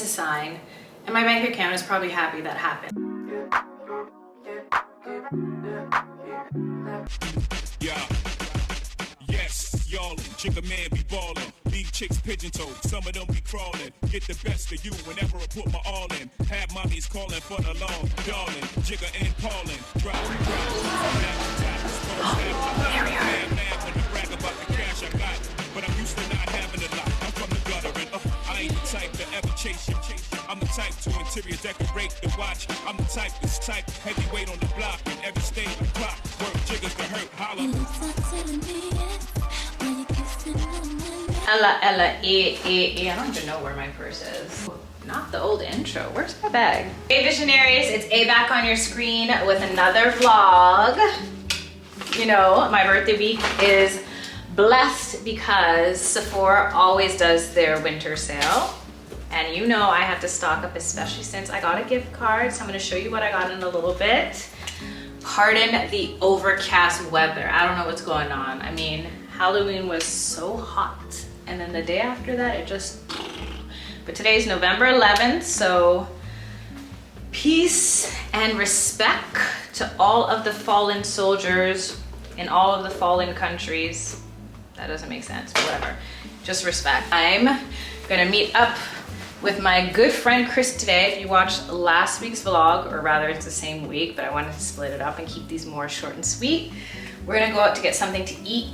It's a sign, and my bank account is probably happy that happened. Yeah. Yes, y'all, jigger man be ballin'. Leave chicks pigeon-toed, some of them be crawling. Get the best of you whenever I put my all in. Have mommies calling for the law, darling. Jigger and Paulin', drop. Here we are. When I brag about the cash I got, but I'm used to not having a lot. I'm from the gutter and I ain't the type to ever chase you. I'm the type to interior decorate the watch. I'm the type that's type heavyweight on the block and every state the clock. Work jiggers to hurt, holla. Ella, I don't even know where my purse is. Not the old intro. Where's my bag? Hey visionaries, it's A back on your screen with another vlog. You know, my birthday week is blessed because Sephora always does their winter sale. And you know I have to stock up, especially since I got a gift card. So I'm gonna show you what I got in a little bit. Pardon the overcast weather. I don't know what's going on. I mean, Halloween was so hot. And then the day after that, it just... But today's November 11th, so peace and respect to all of the fallen soldiers in all of the fallen countries. That doesn't make sense, but whatever. Just respect. I'm gonna meet up with my good friend Chris today. If you watched last week's vlog, or rather it's the same week, but I wanted to split it up and keep these more short and sweet. We're gonna go out to get something to eat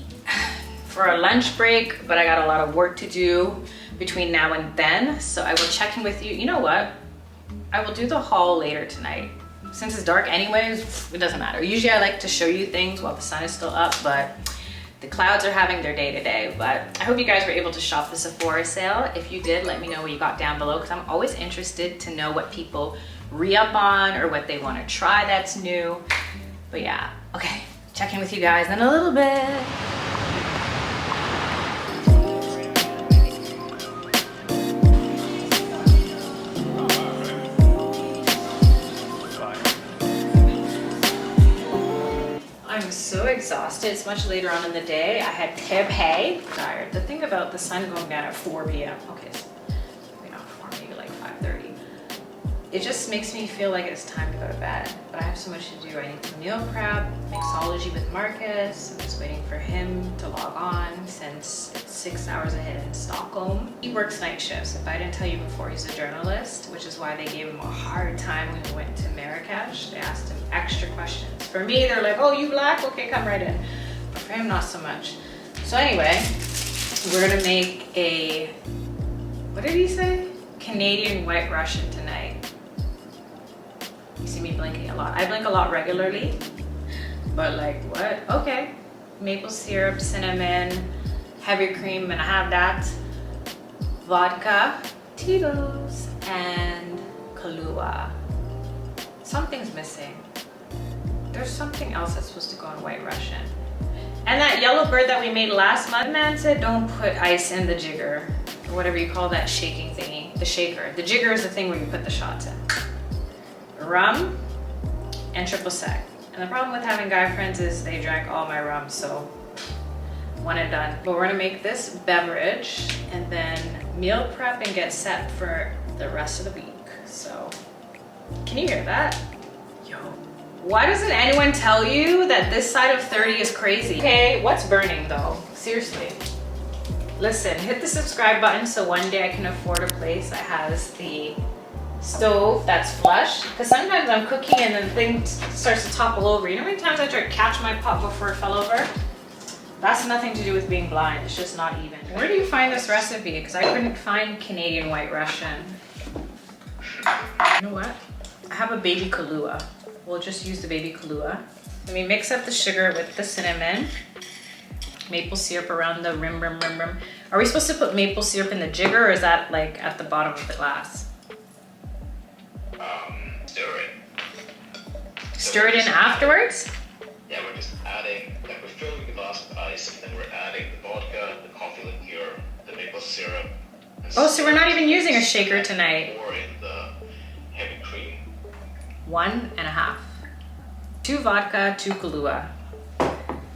for our lunch break, but I got a lot of work to do between now and then, so I will check in with you. You know what? I will do the haul later tonight. Since it's dark anyways, it doesn't matter. Usually I like to show you things while the sun is still up, but the clouds are having their day today. But I hope you guys were able to shop the Sephora sale. If you did, let me know what you got down below, because I'm always interested to know what people re-up on or what they want to try that's new. But yeah, okay, check in with you guys in a little bit. I'm so exhausted. It's much later on in the day. I had tepay. Tired. The thing about the sun going down at 4 p.m. Okay, so maybe not 4, maybe like 5:30. It just makes me feel like it's time to go to bed. But I have so much to do. I need to meal prep, mixology with Marcus. I'm just waiting for him to log on since it's 6 hours ahead in Stockholm. He works night shifts. If I didn't tell you before, he's a journalist, which is why they gave him a hard time when we went to Marrakesh. They asked him extra questions. For me, they're like, oh, you black? Okay, come right in. But for him, not so much. So anyway, we're gonna make a, what did he say? Canadian White Russian tonight. You see me blinking a lot. I blink a lot regularly, but like, what? Okay. Maple syrup, cinnamon, heavy cream, and I have that. Vodka, Tito's, and Kahlua. Something's missing. There's something else that's supposed to go in White Russian. And that yellow bird that we made last month, the man said don't put ice in the jigger, or whatever you call that shaking thingy, the shaker. The jigger is the thing where you put the shots in. Rum and triple sec. And the problem with having guy friends is they drank all my rum, so one and done. But we're gonna make this beverage and then meal prep and get set for the rest of the week. So, can you hear that? Yo. Why doesn't anyone tell you that this side of 30 is crazy? Okay, what's burning though? Seriously. Listen, hit the subscribe button so one day I can afford a place that has the stove that's flush. Because sometimes I'm cooking and the thing starts to topple over. You know how many times I tried to catch my pot before it fell over? That's nothing to do with being blind, it's just not even. Where do you find this recipe? Because I couldn't find Canadian White Russian. You know what? I have a baby Kahlua. We'll just use the baby Kahlua. Let me mix up the sugar with the cinnamon. Maple syrup around the rim. Are we supposed to put maple syrup in the jigger, or is that like at the bottom of the glass? Stir it. Stir it in afterwards? Yeah, we're just adding, like we're filling the glass with ice, and then we're adding the vodka, the coffee liqueur, the maple syrup. Oh, so we're not even using a shaker tonight. Or in the heavy cream. 1.5. 2 vodka, 2 Kahlua.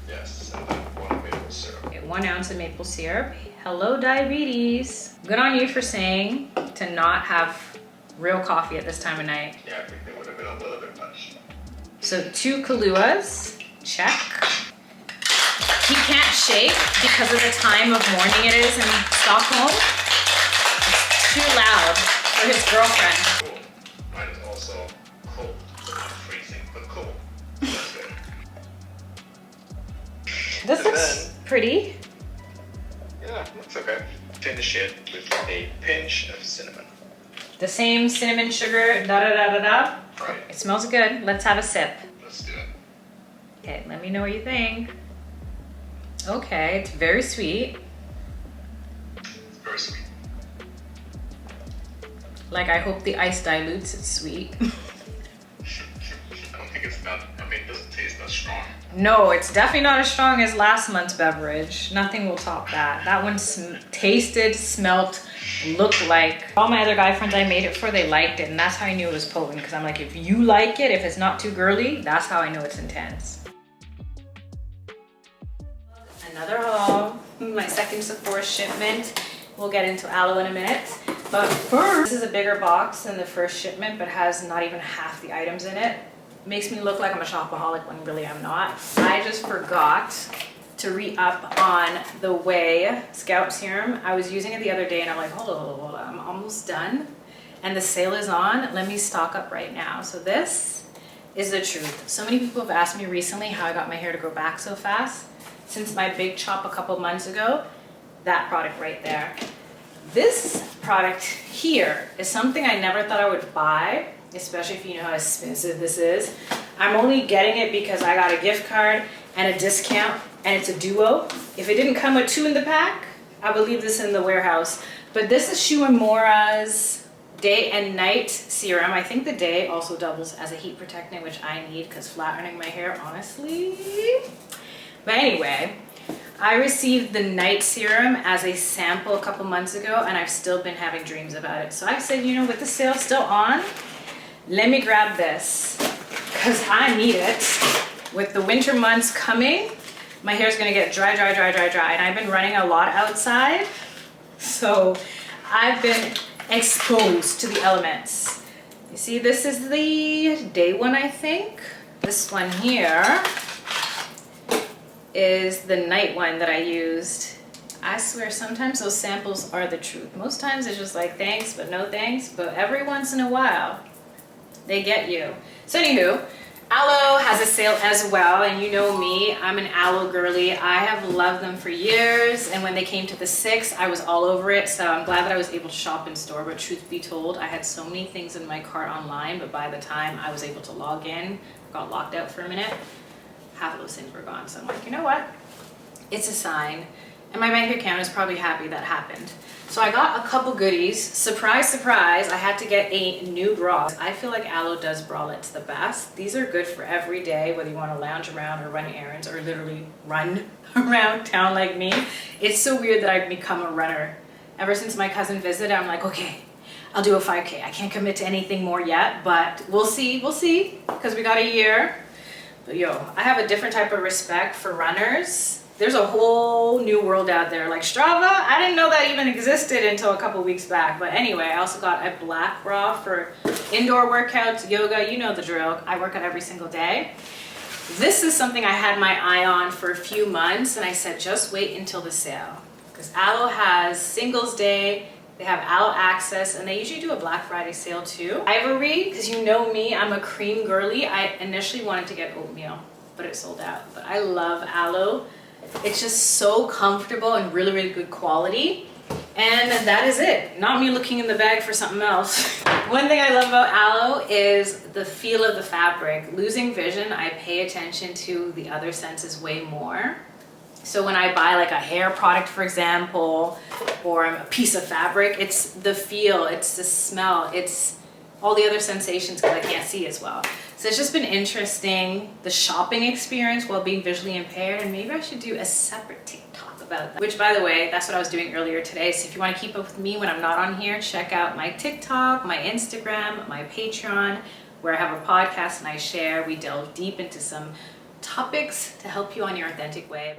Yes, and then 1 maple syrup. Okay, 1 ounce of maple syrup. Hello, diabetes. Good on you for saying to not have real coffee at this time of night. Yeah, I think they would have been a little bit much. So 2 Kahluas, check. He can't shake because of the time of morning it is in Stockholm. It's too loud for his girlfriend. Cool. Mine is also cold. Not freezing, but cold. That's good. This And looks pretty. Yeah, looks okay. Finish it with a pinch of cinnamon. The same cinnamon sugar, da da da da da. Right. It smells good. Let's have a sip. Let's do it. Okay, let me know what you think. Okay, it's very sweet. It's very sweet. Like, I hope the ice dilutes it sweet. I don't think it's that, I mean, it doesn't taste that strong. No, it's definitely not as strong as last month's beverage. Nothing will top that. That one tasted, smelt, looked like. All my other guy friends I made it for, they liked it, and that's how I knew it was potent, because I'm like, if you like it, if it's not too girly, that's how I know it's intense. Another haul, my second Sephora shipment. We'll get into aloe in a minute. But first, this is a bigger box than the first shipment, but has not even half the items in it. Makes me look like I'm a shopaholic when really I'm not. I just forgot to re-up on the Way Scalp Serum. I was using it the other day and I'm like, hold on, I'm almost done. And the sale is on. Let me stock up right now. So this is the truth. So many people have asked me recently how I got my hair to grow back so fast. Since my big chop a couple months ago, that product right there. This product here is something I never thought I would buy, especially if you know how expensive this is. I'm only getting it because I got a gift card and a discount, and it's a duo. If it didn't come with 2 in the pack, I would leave this in the warehouse. But this is Shu Uemura's Day and Night Serum. I think the day also doubles as a heat protectant, which I need because flattening my hair, honestly. But anyway, I received the night serum as a sample a couple months ago, and I've still been having dreams about it. So I said, you know, with the sale still on, let me grab this because I need it. With the winter months coming, my hair's gonna get dry, and I've been running a lot outside. So I've been exposed to the elements. You see, this is the day one, I think. This one here is the night one that I used. I swear sometimes those samples are the truth. Most times it's just like thanks but no thanks, but every once in a while they get you. So anywho, aloe has a sale as well, and you know me, I'm an aloe girly. I have loved them for years, and when they came to the 6, I was all over it. So I'm glad that I was able to shop in store, but truth be told, I had so many things in my cart online, but by the time I was able to log in, got locked out for a minute, half of those things were gone. So I'm like, you know what? It's a sign. And my bank account is probably happy that happened. So I got a couple goodies. Surprise, surprise, I had to get a new bra. I feel like aloe does bralettes the best. These are good for every day, whether you want to lounge around or run errands or literally run around town like me. It's so weird that I've become a runner. Ever since my cousin visited, I'm like, okay, I'll do a 5K. I can't commit to anything more yet, but we'll see, because we got a year. But yo, I have a different type of respect for runners. There's a whole new world out there. Like Strava, I didn't know that even existed until a couple weeks back. But anyway, I also got a black bra for indoor workouts, yoga, you know the drill. I work out every single day. This is something I had my eye on for a few months, and I said, just wait until the sale. Because Aloe has Singles Day, they have Aloe Access, and they usually do a Black Friday sale too. Ivory, because you know me, I'm a cream girly. I initially wanted to get oatmeal, but it sold out. But I love Aloe. It's just so comfortable and really, really good quality. And that is it. Not me looking in the bag for something else. One thing I love about Aloe is the feel of the fabric. Losing vision, I pay attention to the other senses way more. So when I buy like a hair product, for example, or a piece of fabric, it's the feel, it's the smell, it's all the other sensations because I can't see as well. So it's just been interesting, the shopping experience while being visually impaired, and maybe I should do a separate TikTok about that. Which, by the way, that's what I was doing earlier today. So if you want to keep up with me when I'm not on here, check out my TikTok, my Instagram, my Patreon, where I have a podcast and I share. We delve deep into some topics to help you on your authentic way.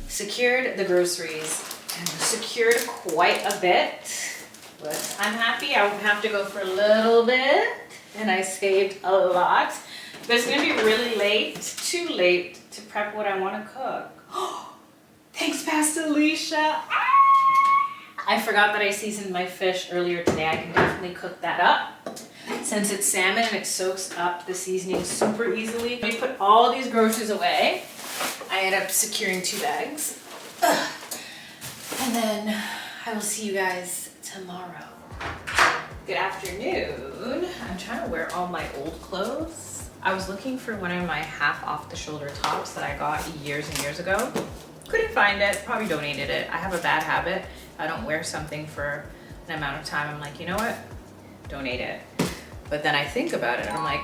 Secured the groceries and secured quite a bit, but I'm happy. I won't have to go for a little bit, and I saved a lot. But it's gonna be really late, too late to prep what I want to cook. Thanks, Pastor Alicia. I forgot that I seasoned my fish earlier today. I can definitely cook that up. Since it's salmon and it soaks up the seasoning super easily. I put all these groceries away. I ended up securing 2 bags. And then I will see you guys tomorrow. Good afternoon. I'm trying to wear all my old clothes. I was looking for one of my half off the shoulder tops that I got years and years ago. Couldn't find it, probably donated it. I have a bad habit. I don't wear something for an amount of time. I'm like, you know what? Donate it. But then I think about it and I'm like,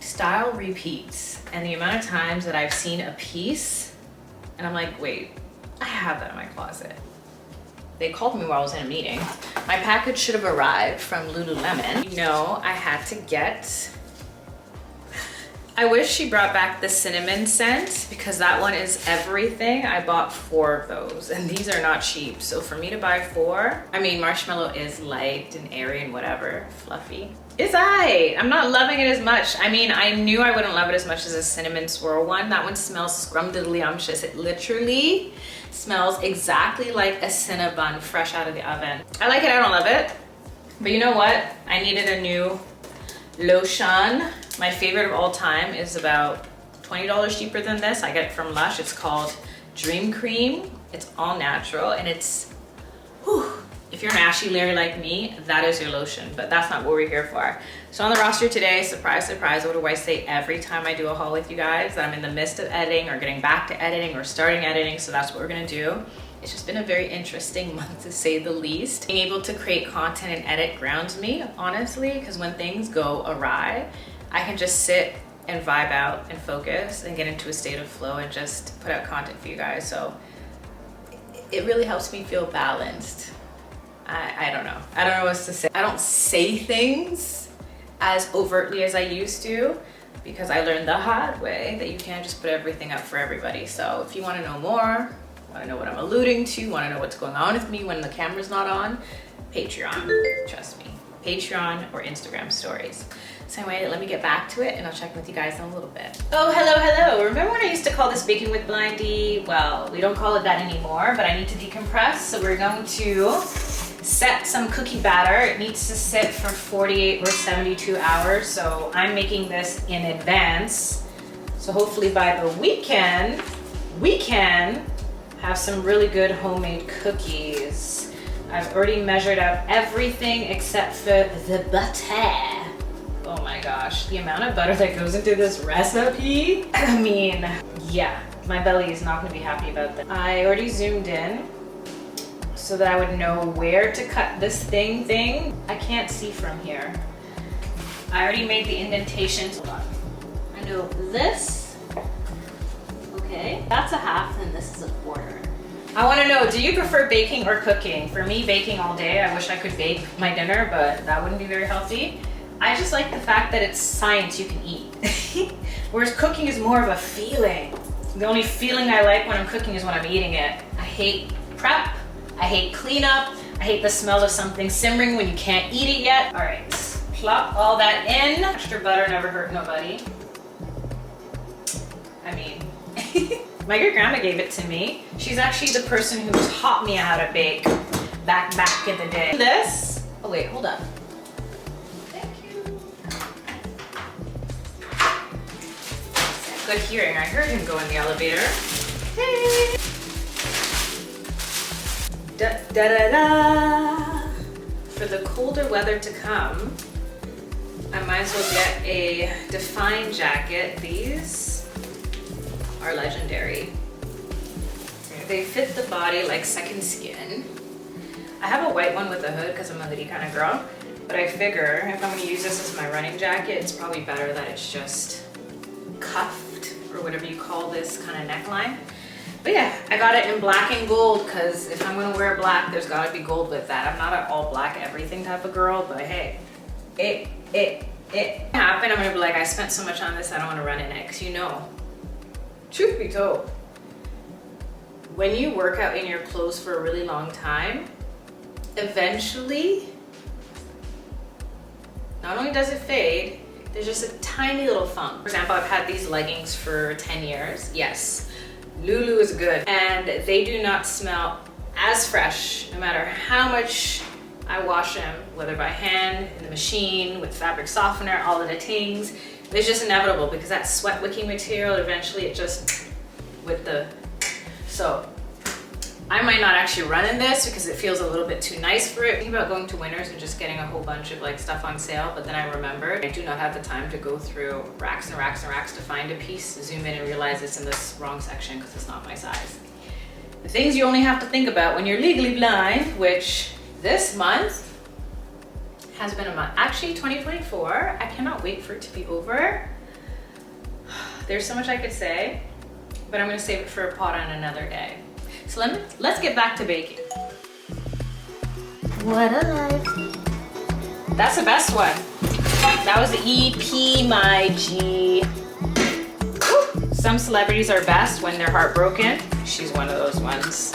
style repeats. And the amount of times that I've seen a piece and I'm like, wait, I have that in my closet. They called me while I was in a meeting. My package should have arrived from Lululemon. You know, I had to get, I wish she brought back the cinnamon scent because that one is everything. I bought 4 of those and these are not cheap. So for me to buy 4, I mean, marshmallow is light and airy and whatever, fluffy. It's aight. I'm not loving it as much. I mean, I knew I wouldn't love it as much as a cinnamon swirl one. That one smells scrumdiddlyumptious. It literally smells exactly like a Cinnabon fresh out of the oven. I like it, I don't love it. But you know what? I needed a new lotion. My favorite of all time is about $20 cheaper than this. I get it from Lush. It's called Dream Cream. It's all natural and it's, whew. If you're an ashy Larry like me, that is your lotion, but that's not what we're here for. So on the roster today, surprise, surprise, what do I say every time I do a haul with you guys? That I'm in the midst of editing or getting back to editing or starting editing, so that's what we're gonna do. It's just been a very interesting month to say the least. Being able to create content and edit grounds me, honestly, because when things go awry, I can just sit and vibe out and focus and get into a state of flow and just put out content for you guys. So it really helps me feel balanced. I don't know. I don't know what to say. I don't say things as overtly as I used to because I learned the hard way that you can't just put everything up for everybody. So if you want to know more, want to know what I'm alluding to, want to know what's going on with me when the camera's not on, Patreon, trust me. Patreon or Instagram stories. So anyway, let me get back to it and I'll check with you guys in a little bit. Oh, hello, hello. Remember when I used to call this Baking with Blindy? Well, we don't call it that anymore, but I need to decompress. So we're going to set some cookie batter. It needs to sit for 48 or 72 hours. So I'm making this in advance. So hopefully by the weekend, we can have some really good homemade cookies. I've already measured out everything except for the butter. Oh my gosh, the amount of butter that goes into this recipe. I mean, yeah, my belly is not gonna be happy about that. I already zoomed in so that I would know where to cut this thing. I can't see from here. I already made the indentations. Hold on. I know this. Okay, that's a half and this is a quarter. I wanna know, do you prefer baking or cooking? For me, baking all day. I wish I could bake my dinner, but that wouldn't be very healthy. I just like the fact that it's science you can eat. Whereas cooking is more of a feeling. The only feeling I like when I'm cooking is when I'm eating it. I hate prep. I hate cleanup. I hate the smell of something simmering when you can't eat it yet. All right, plop all that in. Extra butter never hurt nobody. I mean, my great grandma gave it to me. She's actually the person who taught me how to bake back in the day. This, oh wait, hold up. Thank you. Good hearing, I heard him go in the elevator. Hey. Da da da da. For the colder weather to come, I might as well get a Define jacket. These are legendary. They fit the body like second skin. I have a white one with a hood because I'm a hoodie kind of girl, but I figure if I'm going to use this as my running jacket, it's probably better that it's just cuffed or whatever you call this kind of neckline. But yeah, I got it in black and gold because if I'm gonna wear black, there's gotta be gold with that. I'm not an all black everything type of girl, but hey, it it happened, I'm gonna be like, I spent so much on this, I don't wanna run in it. Cause you know, truth be told, when you work out in your clothes for a really long time, eventually, not only does it fade, there's just a tiny little funk. For example, I've had these leggings for 10 years. Yes, Lulu is good. And they do not smell as fresh, no matter how much I wash them, whether by hand, in the machine, with fabric softener, all of the things. It's just inevitable because that sweat wicking material, eventually it just, so I might not actually run in this because it feels a little bit too nice for it. Thinking about going to Winners and just getting a whole bunch of like stuff on sale, but then I remembered I do not have the time to go through racks and racks and racks to find a piece, zoom in and realize it's in this wrong section because it's not my size. The things you only have to think about when you're legally blind, which this month has been a month. Actually, 2024, I cannot wait for it to be over. There's so much I could say, but I'm gonna save it for a pot on another day. So let's get back to baking. What a life. That's the best one. That was the EP My G. Whew. Some celebrities are best when they're heartbroken. She's one of those ones.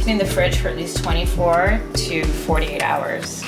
In the fridge for at least 24 to 48 hours.